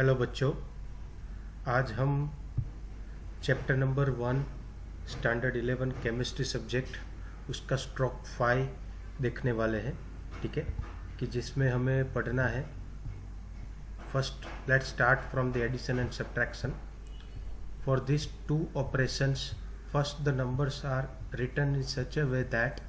Hello बच्चों, आज हम chapter number 1 standard 11 chemistry subject उसका स्ट्रोक 5 देखने वाले हैं। ठीक है, कि जिसमें हमें पढ़ना है। First let's start from the addition and subtraction. For this two operations first the numbers are written in such a way that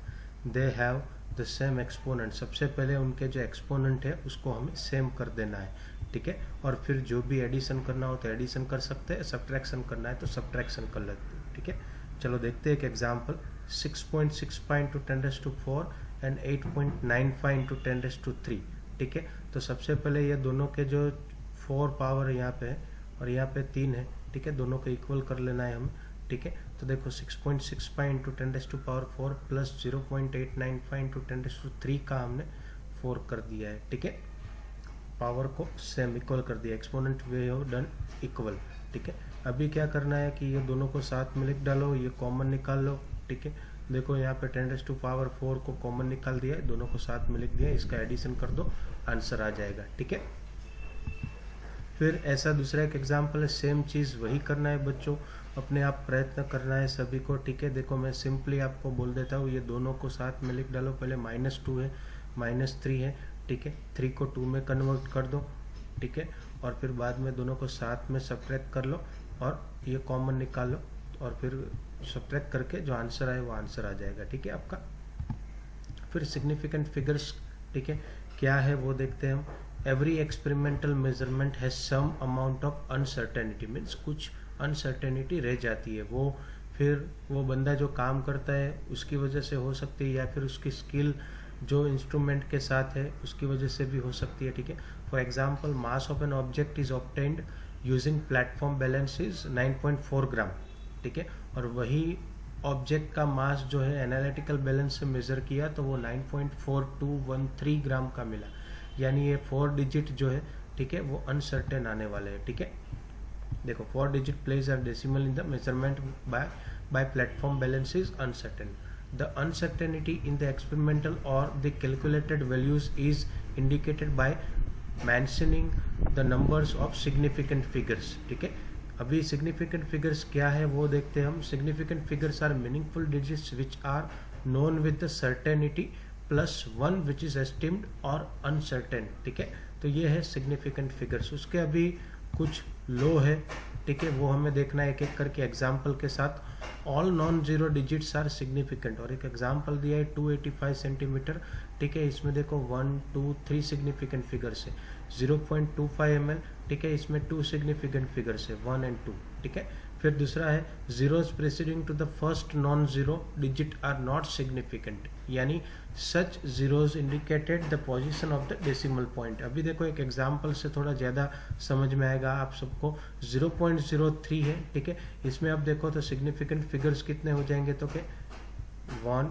they have the same exponent. सबसे पहले उनके जो एक्सपोनेंट है उसको हमें सेम कर देना है। ठीक है, और फिर जो भी एडिशन करना हो तो एडिशन कर सकते हैं, सब्ट्रैक्शन करना है तो सब्ट्रैक्शन कर लेते हैं। ठीक है, चलो देखते हैं एक एग्जांपल। 6.65 into 10⁴ and 8.95 into 10⁵। ठीक है, तो सबसे पहले ये दोनों के जो 4 पावर यहाँ पे है और यहाँ पे 3 है। ठीक है, दोनों को इक्वल कर लेना है हमें। ठीक है, तो देखो 6.65 इंटू 10⁴ प्लस 0.895 इंटू 10⁵ का हमने 4 कर दिया है। ठीक है, पावर को सेम इक्वल कर दिया, एक्सपोनेंट वे हो डन इक्वल। ठीक है, अभी क्या करना है कि ये दोनों को साथ में लिख डालो, ये कॉमन निकाल लो। ठीक है, देखो यहाँ पे 10⁴ को कॉमन निकाल दिया है, दोनों को साथ में लिख दिया, इसका एडिशन कर दो, आंसर आ जाएगा। ठीक है, फिर ऐसा दूसरा एक एग्जाम्पल है, सेम चीज़ वही करना है बच्चों, अपने आप प्रयत्न करना है सभी को। ठीक है, देखो मैं सिंपली आपको बोल देता हूँ, ये दोनों को साथ में लिख डालो। पहले -2 है, -3 है। ठीक है, 3 को 2 में कन्वर्ट कर दो। ठीक है, और फिर बाद में दोनों को साथ में सब्ट्रैक्ट कर लो और ये कॉमन निकाल लो और फिर सब्ट्रैक्ट करके जो आंसर आए वो आंसर आ जाएगा। ठीक है आपका। फिर सिग्निफिकेंट फिगर्स, ठीक है, क्या है वो देखते हैं हम। Every experimental measurement has some amount of uncertainty, means कुछ अनसर्टेनिटी रह जाती है, वो फिर वो बंदा जो काम करता है उसकी वजह से हो सकती है या फिर उसकी स्किल जो इंस्ट्रूमेंट के साथ है उसकी वजह से भी हो सकती है। ठीक है, for example mass of an object is obtained using platform balance is 9.4 ग्राम। ठीक है, और वही ऑब्जेक्ट का मास जो है एनालिटिकल बैलेंस से मेजर किया तो वो 9.4213 ग्राम का मिला, यानी ये 4 डिजिट जो है, ठीक है, वो अनसर्टेन आने वाले हैं। ठीक है, देखो 4 digit place are decimal in the measurement by platform balance is uncertain. The uncertainty in the experimental or the calculated values is indicated by mentioning the numbers of significant figures. ठीक है, अभी significant figures क्या है वो देखते हैं हम। significant figures are meaningful digits which are known with the certainty plus 1 which is esteemed or uncertain। ठीक है, तो ये है significant figures। उसके अभी कुछ लो है, ठीक है, वो हमें देखना है एक एक करके एग्जाम्पल के साथ। All non zero digits are significant, और एक एग्जाम्पल दिया है 285 सेंटीमीटर। ठीक है, इसमें देखो 1 2 3 सिग्निफिकेंट फिगर्स है। 0.25 ml, ठीक है, इसमें 2 सिग्निफिकेंट फिगर्स है, 1 और 2। ठीक है, फिर दूसरा है zeros preceding to the first non zero digit are not significant, यानी such zeros indicated the position of the decimal point. अभी देखो एक एग्जांपल से थोड़ा ज़्यादा समझ में आएगा आप सबको। 0.03 है, ठीक है, इसमें अब देखो तो सिग्निफिकेंट फिगर्स कितने हो जाएंगे, तो के 1,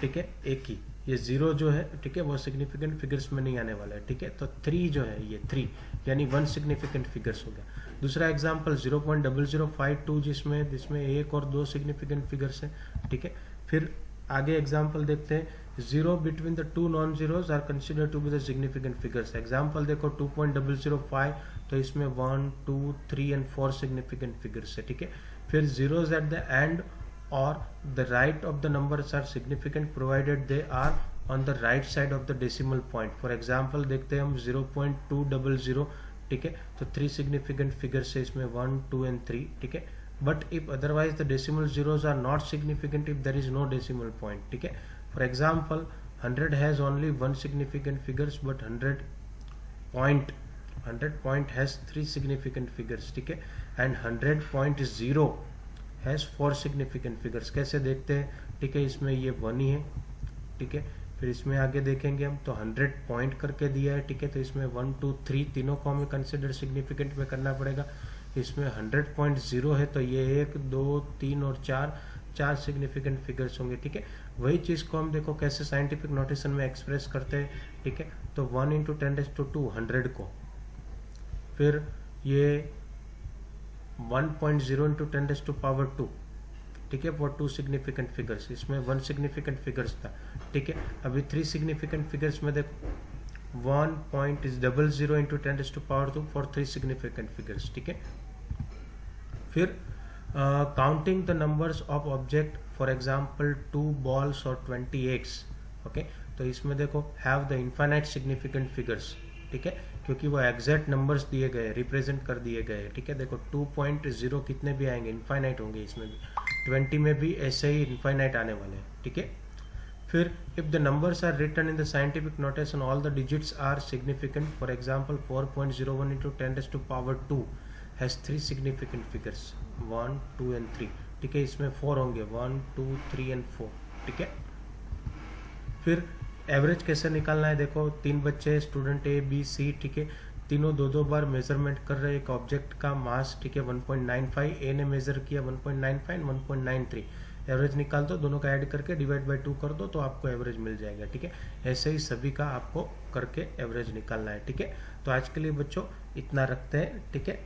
ठीक है, एक ही, ये 0 जो है, ठीक है, वो सिग्निफिकेंट फिगर्स में नहीं आने वाला है। ठीक है, तो 3 जो है, ये 3 यानी 1 सिग्निफिकेंट फिगर्स हो गया। दूसरा एग्जांपल 0.0052 जिसमें 1 और 2 सिग्निफिकेंट फिगर्स हैं। ठीक है, फिर आगे एग्जांपल देखते हैं। 0 between the 2 non zeros are consider to be the significant figures. Example देखो 2.005, तो इसमें 1 2 3 एंड 4 सिग्निफिकेंट फिगर्स है। ठीक है, फिर zeros at the end or the right of the numbers are significant provided they are on the right side of the decimal point। for example देखते हैं हम 0.200, ठीक है, तो 3 significant figures है इसमें, 1 2 and 3। ठीक है, but if otherwise the decimal zeros are not significant if there is no decimal point। ठीक है, for example 100 has only 1 significant figures but 100 point has 3 significant figures। ठीक है, and 100.0 हैज 4 सिग्निफिकेंट फिगर्स। कैसे देखते हैं, ठीक है, इसमें ये 1 ही है। ठीक है, फिर इसमें आगे देखेंगे हम तो 100 पॉइंट करके दिया है। ठीक है, तो इसमें 1 2 3 तीनों को हमें कंसिडर सिग्निफिकेंट में करना पड़ेगा। इसमें 100.0 है तो ये 1 2 3 और 4 सिग्निफिकेंट फिगर्स होंगे। ठीक है, वही चीज़ को हम देखो कैसे साइंटिफिक नोटेशन में एक्सप्रेस करते हैं। ठीक है, तो 1 इंटू 10⁻², 100 को, फिर ये 1.0 इंटू 10⁻², ठीक है, फॉर 2 सिग्निफिकेंट फिगर्स, इसमें 1 सिग्निफिकेंट फिगर्स था। ठीक है, अभी 3 सिग्निफिकेंट फिगर्स में देखो 1.00 into 10⁻² for 3 significant figures, ठीक है। फिर counting the numbers of object, for example 2 balls और 20 eggs, ओके। तो इसमें देखो have the infinite significant figures, ठीक है, क्योंकि वो एग्जैक्ट नंबर्स दिए गए, रिप्रेजेंट कर दिए गए, ठीक है। देखो 2.0 कितने भी आएंगे इनफाइनाइट होंगे, इसमें भी 20 में भी ऐसे ही इनफाइनाइट आने वाले हैं, ठीक है। फिर if the numbers are written in the scientific notation all the digits are significant, for example 4.01 into 10⁻², has 3 significant figures 1, 2 and 3, ठीक है। इसमें 4 होंगे 1, 2, 3 and 4, ठीक है। फिर एवरेज कैसे निकालना है, देखो 3 बच्चे स्टूडेंट ए बी सी, ठीक है, तीनों दो बार मेजरमेंट कर रहे हैं एक ऑब्जेक्ट का मास, ठीक है, 1.95, ए ने मेजर किया 1.95 1.93, एवरेज निकाल दो, दोनों का ऐड करके डिवाइड बाय 2 कर दो तो आपको एवरेज मिल जाएगा, ठीक है। ऐसे ही सभी का आपको करके एवरेज निकालना है, ठीक है। तो आज के लिए बच्चों इतना रखते हैं, ठीक है।